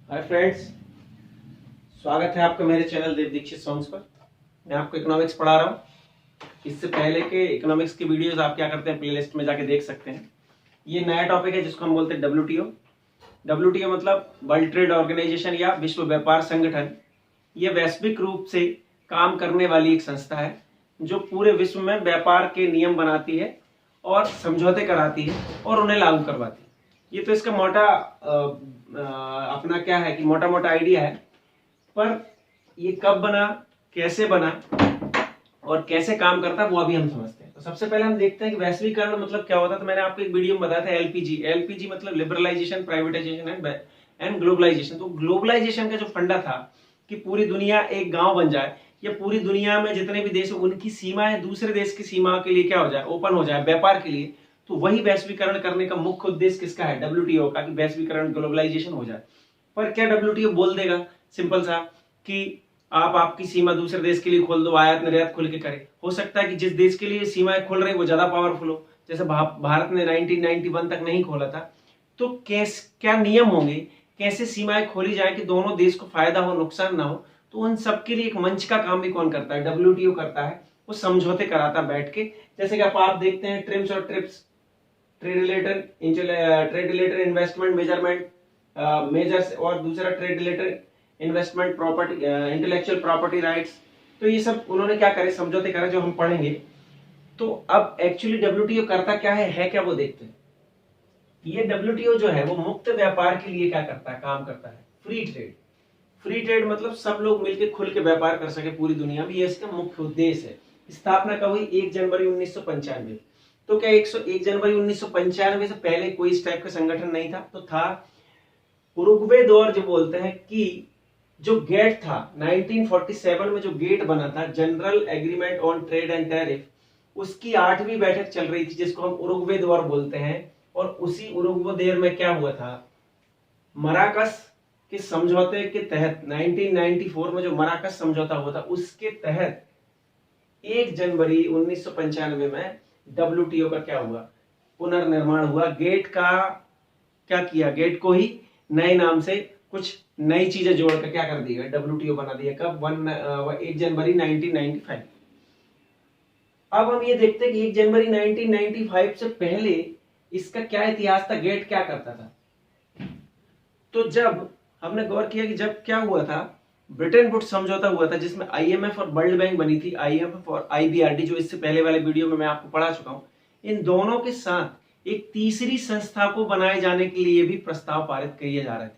Hi friends, स्वागत है आपका मेरे चैनल देव दीक्षित सॉन्ग्स पर। मैं आपको इकोनॉमिक्स पढ़ा रहा हूँ। इससे पहले के इकोनॉमिक्स की वीडियोस आप क्या करते हैं, प्लेलिस्ट में जाके देख सकते हैं। ये नया टॉपिक है जिसको हम बोलते हैं डब्ल्यूटीओ। डब्ल्यूटीओ मतलब वर्ल्ड ट्रेड ऑर्गेनाइजेशन या विश्व व्यापार संगठन। ये वैश्विक रूप से काम करने वाली एक संस्था है जो पूरे विश्व में व्यापार के नियम बनाती है और समझौते कराती है और उन्हें लागू करवाती है। ये तो इसका मोटा अपना क्या है कि मोटा मोटा आइडिया है, पर ये कब बना, कैसे बना और कैसे काम करता है वो अभी हम समझते हैं। तो सबसे पहले हम देखते हैं कि वैश्वीकरण मतलब क्या होता है। तो मैंने आपको एक वीडियो में बताया था एलपीजी। एलपीजी मतलब लिबरलाइजेशन, प्राइवेटाइजेशन एंड ग्लोबलाइजेशन। तो ग्लोबलाइजेशन का जो फंडा था कि पूरी दुनिया एक गांव बन जाए या पूरी दुनिया में जितने भी देश उनकी सीमाएं दूसरे देश की सीमा के लिए क्या हो जाए, ओपन हो जाए व्यापार के लिए। तो वही वैश्वीकरण करने का मुख्य उद्देश्य किसका है, डब्ल्यूटीओ का, कि वैश्वीकरण ग्लोबलाइजेशन हो जाए। पर क्या डब्ल्यूटीओ बोल देगा सिंपल सा कि आप आपकी सीमा दूसरे देश के लिए खोल दो, आयात निर्यात खुल के करे। हो सकता है कि जिस देश के लिए सीमाएं खोल रहे वो ज्यादा पावरफुल हो, जैसे भारत ने 1991 तक नहीं खोला था। तो क्या नियम होंगे, कैसे सीमाएं खोली जाए कि दोनों देश को फायदा हो, नुकसान ना हो। तो उन सबके लिए एक मंच का काम भी कौन करता है, डब्ल्यूटीओ करता है। वो समझौते कराता बैठ के। जैसे कि आप देखते हैं ट्रिम्स और trips, trade related investment measurement measures, और दूसरा trade related investment property, intellectual property rights. तो ये सब उन्होंने क्या करे, समझौते करे, जो हम पढ़ेंगे। तो अब एक्चुअली डब्ल्यूटीओ करता क्या है क्या वो देखते हैं। ये डब्ल्यूटीओ जो है वो मुक्त व्यापार के लिए क्या करता है, काम करता है। Free trade. फ्री ट्रेड मतलब सब लोग मिलकर खुल के व्यापार कर सके पूरी दुनिया में, ये इसका मुख्य उद्देश्य है। स्थापना कब हुई, 1 जनवरी 1995। तो क्या 101 जनवरी 1995 से पहले कोई इस टाइप का संगठन नहीं था? तो था। उरुग्वे दौर जो बोलते हैं कि जो गेट था 1947 में, जो गेट बना था, general agreement on trade and tariff, उसकी 8वीं बैठक चल रही थी जिसको हम उरुग्वे दौर बोलते हैं। और उसी उरुग्वे दौर में क्या हुआ था, मराकस के समझौते के तहत 1994 में जो मराकस समझौता हुआ था उसके तहत 1 जनवरी 1995 में डब्ल्यूटीओ का क्या हुआ, पुनर्निर्माण हुआ। गेट का क्या किया, गेट को ही नए नाम से कुछ नई चीजें जोड़कर क्या कर दिया, डब्ल्यूटीओ बना दिया। कब, 1 जनवरी 1995। अब हम ये देखते हैं कि 1 जनवरी 1995 से पहले इसका क्या इतिहास था, गेट क्या करता था। तो जब हमने गौर किया कि जब क्या हुआ था, ब्रिटेन वुड्स समझौता हुआ था जिसमें आईएमएफ और वर्ल्ड बैंक बनी थी, आईएमएफ और आईबीआरडी, जो इससे पहले वाले वीडियो में मैं आपको पढ़ा चुका हूं। इन दोनों के साथ एक तीसरी संस्था को बनाए जाने के लिए भी प्रस्ताव पारित किए जा रहे थे।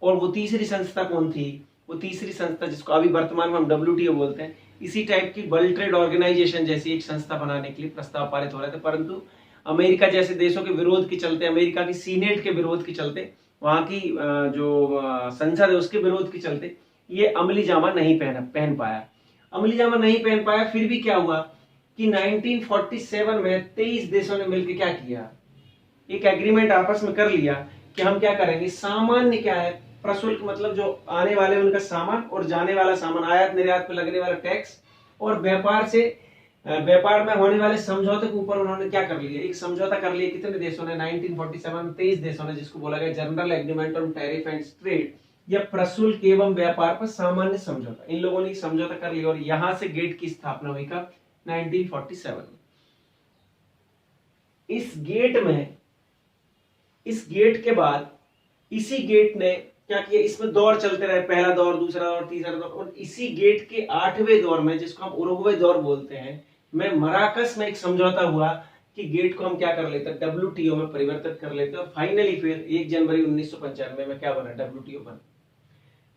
और वो तीसरी संस्था कौन थी, वो तीसरी संस्था जिसको अभी वर्तमान में हम डब्ल्यूटीओ बोलते हैं, इसी टाइप की वर्ल्ड ट्रेड ऑर्गेनाइजेशन जैसी एक संस्था बनाने के लिए प्रस्ताव पारित हो रहे थे। परंतु अमेरिका जैसे देशों के विरोध के चलते, अमेरिका की सीनेट के विरोध के चलते, वहां की जो संसद है उसके विरोध के चलते ये अमली जामा नहीं पहन पाया। अमली जामा नहीं पहन पाया। फिर भी क्या हुआ कि 1947 में 23 देशों ने मिलकर क्या किया, एक एग्रीमेंट आपस में कर लिया कि हम क्या करेंगे, सामान्य क्या है, प्रशुल्क मतलब जो आने वाले उनका सामान और जाने वाला सामान, आयात निर्यात पर लगने वाला टैक्स, और व्यापार में होने वाले समझौते के ऊपर उन्होंने क्या कर लिया, एक समझौता कर लिया। कितने देशों ने, 1947 में 23 देशों ने, जिसको बोला गया general agreement on tariff and trade, या प्रशुल्क एवं व्यापार पर सामान्य समझौता। इन लोगों ने समझौता कर लिया और यहां से गेट की स्थापना हुई कब, 1947 में। इस गेट के बाद इसी गेट ने क्या किया, इसमें दौर चलते रहे, पहला दौर, दूसरा दौर, तीसरा दौर, और इसी गेट के 8वें दौर में, जिसको हम उरुग्वे दौर बोलते हैं, में मराकस में एक समझौता हुआ कि गेट को हम क्या कर लेते हैं, डब्ल्यूटीओ में परिवर्तित कर लेते हैं। और फाइनली फिर 1 जनवरी 1995 में क्या बना, डब्ल्यूटीओ बना।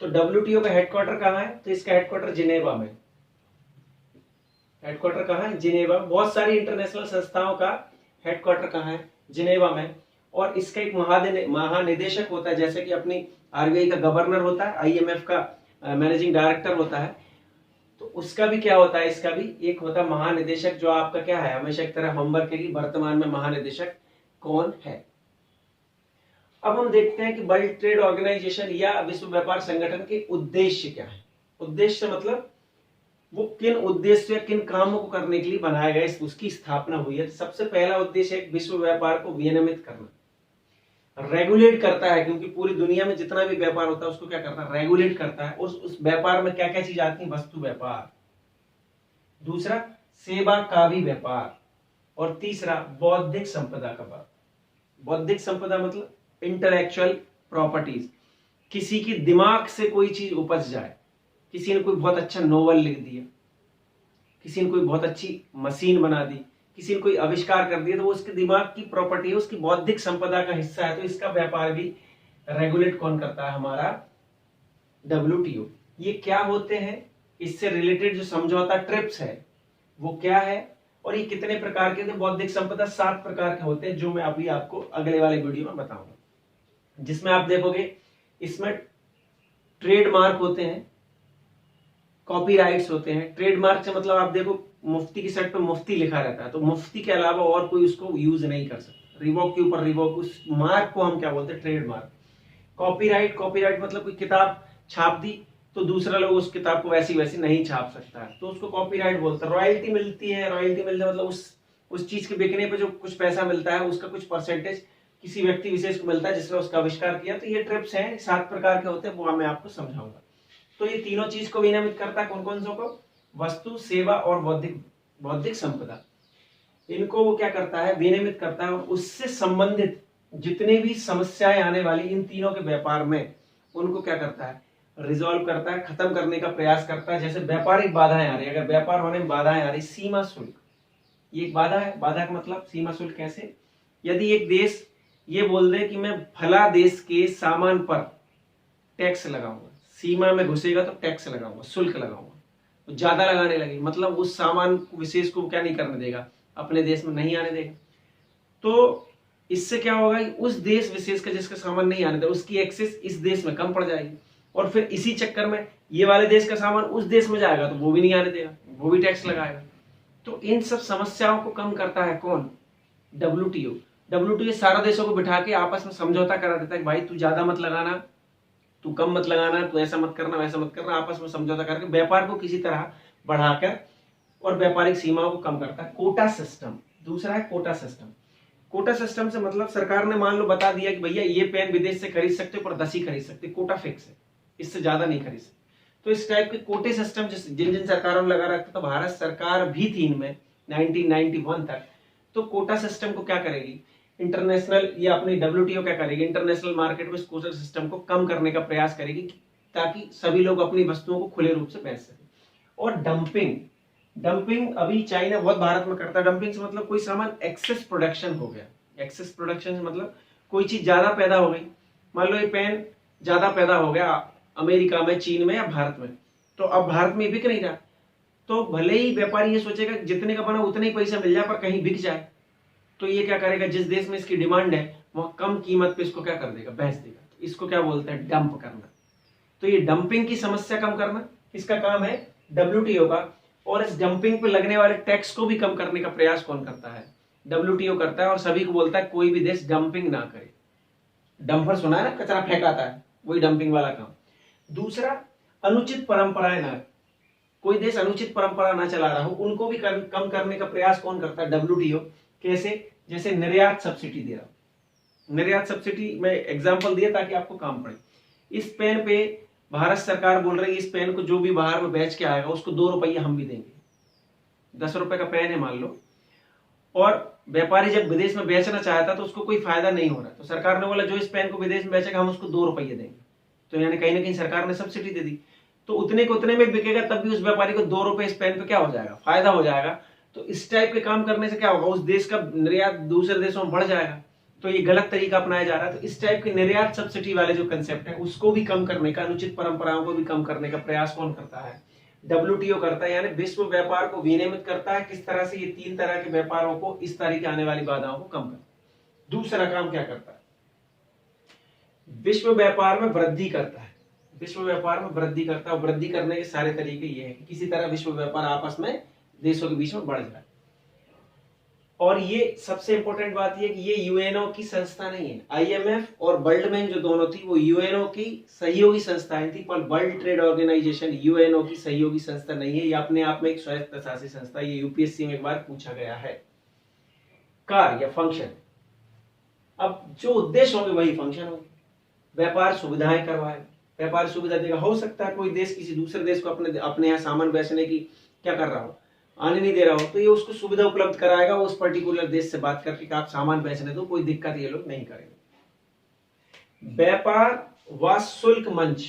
तो डब्ल्यूटीओ का हेडक्वार्टर कहां है, तो इसका हेडक्वार्टर जिनेवा में। हेडक्वार्टर कहां है, जिनेवा। बहुत सारी इंटरनेशनल संस्थाओं का हेडक्वार्टर कहां है, जिनेवा में। और इसका एक महानिदेशक होता है, जैसे कि अपनी आरबीआई का गवर्नर होता है, आईएमएफ का मैनेजिंग डायरेक्टर होता है। तो उसका भी क्या होता है, इसका भी एक होता है महानिदेशक, जो आपका क्या है, हमेशा एक तरह होमवर्क के लिए वर्तमान में महानिदेशक कौन है। अब हम देखते हैं कि वर्ल्ड ट्रेड ऑर्गेनाइजेशन या विश्व व्यापार संगठन के उद्देश्य क्या है। उद्देश्य मतलब वो किन उद्देश्य या किन कामों को करने के लिए बनाया गया, उसकी स्थापना हुई है। सबसे पहला उद्देश्य है विश्व व्यापार को विनियमित करना। रेगुलेट करता है, क्योंकि पूरी दुनिया में जितना भी व्यापार होता है उसको क्या करता है, रेगुलेट करता है। उस व्यापार में क्या क्या चीज आती है, वस्तु व्यापार, दूसरा सेवा का भी व्यापार, और तीसरा बौद्धिक संपदा का व्यापार। बौद्धिक संपदा मतलब इंटेलेक्चुअल प्रॉपर्टीज, किसी के दिमाग से कोई चीज उपज जाए, किसी ने कोई बहुत अच्छा नोवेल लिख दिया, किसी ने कोई बहुत अच्छी मशीन बना दी, किसी ने कोई आविष्कार कर दिया, तो वो उसके दिमाग की प्रॉपर्टी है, उसकी बौद्धिक संपदा का हिस्सा है। तो इसका व्यापार भी रेगुलेट कौन करता है, हमारा WTO। ये क्या होते हैं, इससे रिलेटेड जो समझौता ट्रिप्स है वो क्या है, और ये कितने प्रकार के थे। बौद्धिक संपदा 7 प्रकार के होते हैं, जो मैं अभी आपको अगले वाले वीडियो में बताऊंगा, जिसमें आप देखोगे इसमें ट्रेडमार्क होते हैं, कॉपीराइट्स होते हैं। ट्रेडमार्क से मतलब आप देखो मुफ्ती की शर्ट पे मुफ्ती लिखा रहता है, तो मुफ्ती के अलावा और कोई उसको यूज नहीं कर सकता। रिवॉक के ऊपर रिवॉक, उस मार्क को हम क्या बोलते हैं, ट्रेडमार्क। कॉपीराइट, कॉपीराइट मतलब कोई किताब छाप दी तो दूसरा लोग उस किताब को वैसी वैसी नहीं छाप सकता है, तो उसको कॉपीराइट बोलते हैं। रॉयल्टी मिलती है, रॉयल्टी मिलता है मतलब उस चीज के बिकने पे जो कुछ पैसा मिलता है उसका कुछ परसेंटेज किसी व्यक्ति विशेष को मिलता है जिसने उसका आविष्कार किया। तो ये ट्रिप्स हैं, 7 प्रकार के होते हैं, वो मैं आपको समझाऊंगा। तो ये तीनों चीज को विनियमित करता है, कौन कौन सो को, वस्तु, सेवा और बौद्धिक बौद्धिक संपदा। इनको वो क्या करता है, विनियमित करता है, और उससे संबंधित जितने भी समस्याएं आने वाली इन तीनों के व्यापार में, उनको क्या करता है, रिजॉल्व करता है, खत्म करने का प्रयास करता है। जैसे व्यापारिक बाधाएं आ रही, अगर व्यापार होने में बाधाएं आ रही, सीमा शुल्क ये एक बाधा है। बाधा का मतलब सीमा शुल्क कैसे, यदि एक देश ये बोल दे कि मैं फला देश के सामान पर टैक्स लगाऊंगा, सीमा में घुसेगा तो टैक्स लगाऊंगा, शुल्क लगाऊंगा, तो ज्यादा लगाने लगे, मतलब उस सामान को विशेष को क्या नहीं करने देगा, अपने देश में नहीं आने देगा। तो इससे क्या होगा, उस देश विशेष का जिसका सामान नहीं आने देगा उसकी एक्सेस इस देश में कम पड़ जाएगी, और फिर इसी चक्कर में ये वाले देश का सामान उस देश में जाएगा तो वो भी नहीं आने देगा, वो भी टैक्स लगाएगा। तो इन सब समस्याओं को कम करता है कौन, WTO। WTO सारा देशों को बिठा के आपस में समझौता करा देता है कि भाई तू ज्यादा मत लगाना, तू कम मत लगाना, तू ऐसा मत करना, वैसा मत करना, आपस में समझौता करके व्यापार को किसी तरह बढ़ाकर और व्यापारिक सीमाओं को कम करता है। कोटा सिस्टम, दूसरा है कोटा सिस्टम। कोटा सिस्टम से मतलब सरकार ने मान लो बता दिया कि भैया ये पेन विदेश से खरीद सकते हो पर 10 ही खरीद सकते, कोटा फिक्स है, इससे ज्यादा नहीं खरीद सकते। तो इस टाइप के कोटे सिस्टम जिन जिन सरकारों ने लगा रखा, तो भारत सरकार भी थी इनमें 1991 तक। तो कोटा सिस्टम को क्या करेगी, इंटरनेशनल या अपनी WTO क्या करेगी, इंटरनेशनल मार्केट में इस कोटा सिस्टम को कम करने का प्रयास करेगी, ताकि सभी लोग अपनी वस्तुओं को खुले रूप से बेच सके। और डंपिंग, डंपिंग अभी चाइना बहुत भारत में करता है। डंपिंग से मतलब कोई सामान एक्सेस प्रोडक्शन हो गया, एक्सेस प्रोडक्शन मतलब कोई चीज ज्यादा पैदा हो गई, मान लो ये पेन ज्यादा पैदा हो गया अमेरिका में, चीन में या भारत में, तो अब भारत में बिक नहीं रहा, तो भले ही व्यापारी ये सोचेगा जितने का बना उतने ही पैसा मिल जाए पर कहीं बिक जाए, तो ये क्या करेगा, जिस देश में इसकी डिमांड है वहां कम कीमत पे इसको क्या कर देगा, बेच देगा। तो इसको क्या बोलते हैं, डंप करना। तो ये डंपिंग की समस्या कम करना इसका काम है WTO का। और इस डंपिंग पे लगने वाले टैक्स को भी कम करने का प्रयास कौन करता है, WTO करता है, और सभी को बोलता है कोई भी देश डंपिंग ना करे। डंपर सुना है ना, कचरा फेंकाता है, वही डंपिंग वाला काम। दूसरा, अनुचित परंपराएं ना, कोई देश अनुचित परंपरा ना चला रहा हो उनको भी कम करने का प्रयास कौन करता है, WTO। कैसे, जैसे निर्यात सब्सिडी दे रहा, निर्यात सब्सिडी में एग्जांपल दिया ताकि आपको काम पड़े। इस पेन पे भारत सरकार बोल रही है इस पेन को जो भी बाहर में बेच के आएगा उसको 2 रुपये हम भी देंगे। 10 रुपए का पेन है मान लो, और व्यापारी जब विदेश में बेचना चाहता तो उसको कोई फायदा नहीं हो रहा, तो सरकार ने बोला जो इस पेन को विदेश में बेचेगा हम उसको 2 रुपये देंगे। तो यानी कहीं ना कहीं सरकार ने सब्सिडी दे दी, तो उतने को उतने में बिकेगा, तब भी उस व्यापारी को 2 रुपए इस पेन पे क्या हो जाएगा, फायदा हो जाएगा। तो इस टाइप के काम करने से क्या होगा, उस देश का निर्यात दूसरे देशों में बढ़ जाएगा। तो ये गलत तरीका अपनाया जा रहा है। तो इस टाइप के निर्यात सब्सिडी वाले जो कंसेप्ट है उसको भी कम करने का, अनुचित परंपराओं को भी कम करने का प्रयास कौन करता है, WTO करता है, यानी विश्व व्यापार को विनियमित करता है। किस तरह से, ये 3 तरह के व्यापारों को, इस तरह की आने वाली बाधाओं को कम करता है। दूसरा काम क्या करता है, विश्व व्यापार में वृद्धि करता है। विश्व व्यापार में वृद्धि करता है, और वृद्धि करने के सारे तरीके ये है कि किसी तरह विश्व व्यापार आपस में देशों के बीच में बढ़ जाए। और ये सबसे इंपॉर्टेंट बात ये कि ये UNO की संस्था नहीं है। IMF और वर्ल्ड बैंक जो दोनों थी वो UNO की सहयोगी संस्थाएं थी, पर वर्ल्ड ट्रेड ऑर्गेनाइजेशन UNO की सहयोगी संस्था नहीं है। ये अपने आप में एक स्वायत्तशासी संस्था। ये UPSC में एक बार पूछा गया है। कार्य या फंक्शन, अब जो उद्देश्य होंगे वही फंक्शन होंगे। व्यापार सुविधाएं करवाए, व्यापार सुविधा देगा। हो सकता है कोई देश किसी दूसरे देश को अपने यहाँ सामान बेचने की क्या कर रहा हो, आने नहीं दे रहा हो, तो ये उसको सुविधा उपलब्ध कराएगा उस पर्टिकुलर देश से बात करके कि आप सामान बेचने दो, कोई दिक्कत ये लोग नहीं करेंगे। व्यापार व शुल्क मंच,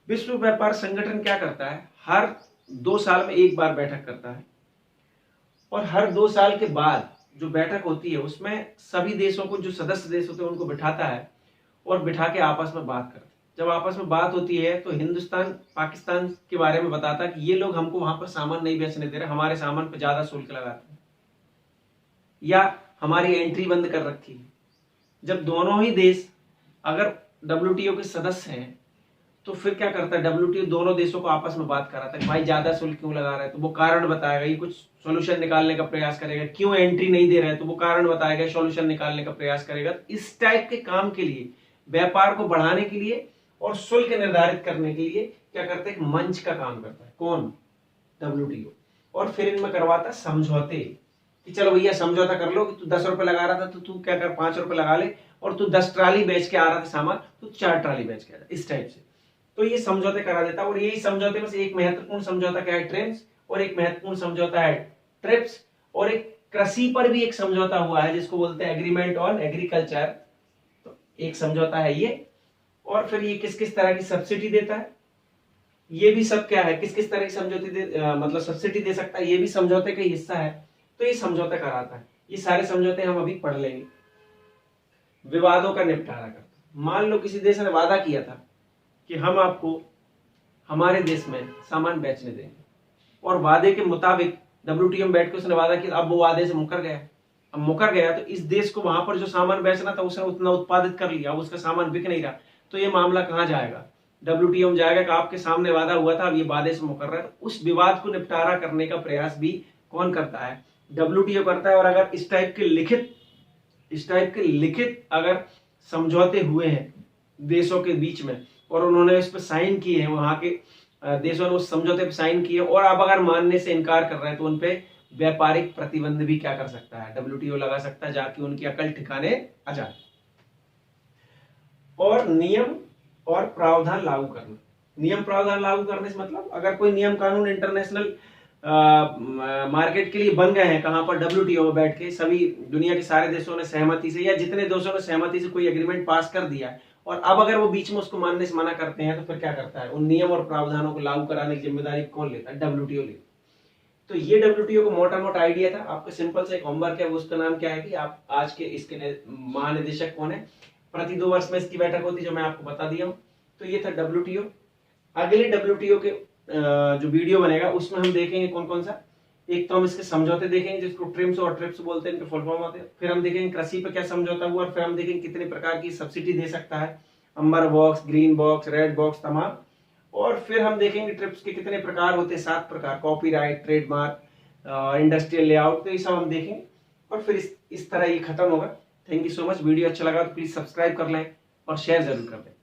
विश्व व्यापार संगठन क्या करता है, हर 2 साल में एक बार बैठक करता है और हर 2 साल के बाद जो बैठक होती है उसमें सभी देशों को, जो सदस्य देश होते हैं उनको बिठाता है और बिठा के आपस में बात करते हैं। जब आपस में बात होती है तो हिंदुस्तान पाकिस्तान के बारे में बताता है कि ये लोग हमको वहां पर सामान नहीं बेचने दे रहे, हमारे सामान पर ज्यादा शुल्क लगाते हैं या हमारी एंट्री बंद कर रखी है। जब दोनों ही देश अगर WTO के सदस्य हैं तो फिर क्या करता है, WTO दोनों देशों को आपस में बात कराता है, भाई ज्यादा शुल्क क्यों लगा रहा है, तो वो कारण बताएगा, ये कुछ सॉल्यूशन निकालने का प्रयास करेगा। क्यों एंट्री नहीं दे रहा है, तो वो कारण बताएगा, सॉल्यूशन निकालने का प्रयास करेगा। इस टाइप के काम के लिए, व्यापार को बढ़ाने के लिए और शुल्क निर्धारित करने के लिए क्या करते हैं, मंच का काम करता है। कौन, WTO। और फिर इनमें करवाता समझौते कि चलो भैया समझौता कर लो कि तू 10 रुपए लगा रहा था तो तू क्या कर 5 रुपए लगा ले, और तू 10 ट्राली बेच के आ रहा था सामान तो 4 ट्राली बेच के आ जा, इस टाइप से। तो ये समझौते करा देता है। और यही समझौते में से एक महत्वपूर्ण समझौता क्या है, ट्रेम्स, और एक महत्वपूर्ण समझौता है ट्रिप्स, और एक कृषि पर भी एक समझौता हुआ है जिसको बोलते हैं एग्रीमेंट ऑन एग्रीकल्चर। तो एक समझौता है ये। और फिर ये किस किस तरह की सब्सिडी देता है, ये भी सब क्या है, किस किस तरह की समझौते मतलब सब्सिडी दे सकता है, ये भी समझौते का हिस्सा है। तो ये समझौता कराता है। ये सारे समझौते हम अभी पढ़ लेंगे। विवादों का निपटारा करता है। मान लो किसी देश ने वादा किया था कि हम आपको हमारे देश में सामान बेचने देंगे, और वादे के मुताबिक WTO में बैठ के उसने वादा किया, अब वो वादे से मुकर गया। अब मुकर गया तो इस देश को वहां पर जो सामान बेचना था उसने उतना उत्पादित कर लिया, अब उसका सामान बिक नहीं रहा, तो ये मामला कहाँ जाएगा, WTO में जाएगा कि आपके सामने वादा हुआ था, अब ये वादे से मुकर रहा है। तो उस विवाद को निपटारा करने का प्रयास भी कौन करता है, WTO करता है। और अगर इस टाइप के लिखित अगर समझौते हुए हैं देशों के बीच में और उन्होंने इस पर साइन किए हैं, वहां के देशों ने उस समझौते पर साइन किए, और अब अगर मानने से इनकार कर रहे हैं तो उनपे व्यापारिक प्रतिबंध भी क्या कर सकता है, WTO लगा सकता है, जाके उनकी अकल ठिकाने आ जाए। और नियम और प्रावधान लागू करना। नियम प्रावधान लागू करने से मतलब अगर कोई नियम कानून इंटरनेशनल मार्केट के लिए बन गए हैं, कहां पर, WTO में बैठ के सभी दुनिया के सारे देशों ने सहमति से या जितने देशों ने सहमति से कोई एग्रीमेंट पास कर दिया है, और अब अगर वो बीच में उसको मानने से मना करते हैं तो फिर क्या करता है, उन नियम और प्रावधानों को लागू कराने की जिम्मेदारी कौन लेता है, WTO लेता है। तो ये WTO को मोटा मोटा आइडिया था। आपका सिंपल से एक होमवर्क है, उसका नाम क्या है कि आप आज के इसके महानिदेशक कौन है, प्रति 2 वर्ष में इसकी बैठक होती है, जो मैं आपको बता दिया हूं। तो ये था WTO। अगले WTO के जो वीडियो बनेगा उसमें हम देखेंगे कौन कौन सा। एक तो हम इसके समझौते देखेंगे जिसको ट्रिम्स और ट्रिप्स बोलते हैं, इनके फुल फॉर्म आते हैं। फिर हम देखेंगे कृषि पे क्या समझौता हुआ, और फिर हम देखेंगे कितने प्रकार की सब्सिडी दे सकता है, अंबर box, green box, red box, तमाम। और फिर हम देखेंगे ट्रिप्स के कितने प्रकार होते हैं, 7 प्रकार, कॉपीराइट, ट्रेडमार्क, इंडस्ट्रियल लेआउट, तो ये सब हम देखेंगे। और फिर इस तरह ये खत्म होगा। Thank you so much. Video अच्छा लगा तो प्लीज सब्सक्राइब कर लें और शेयर जरूर कर लें।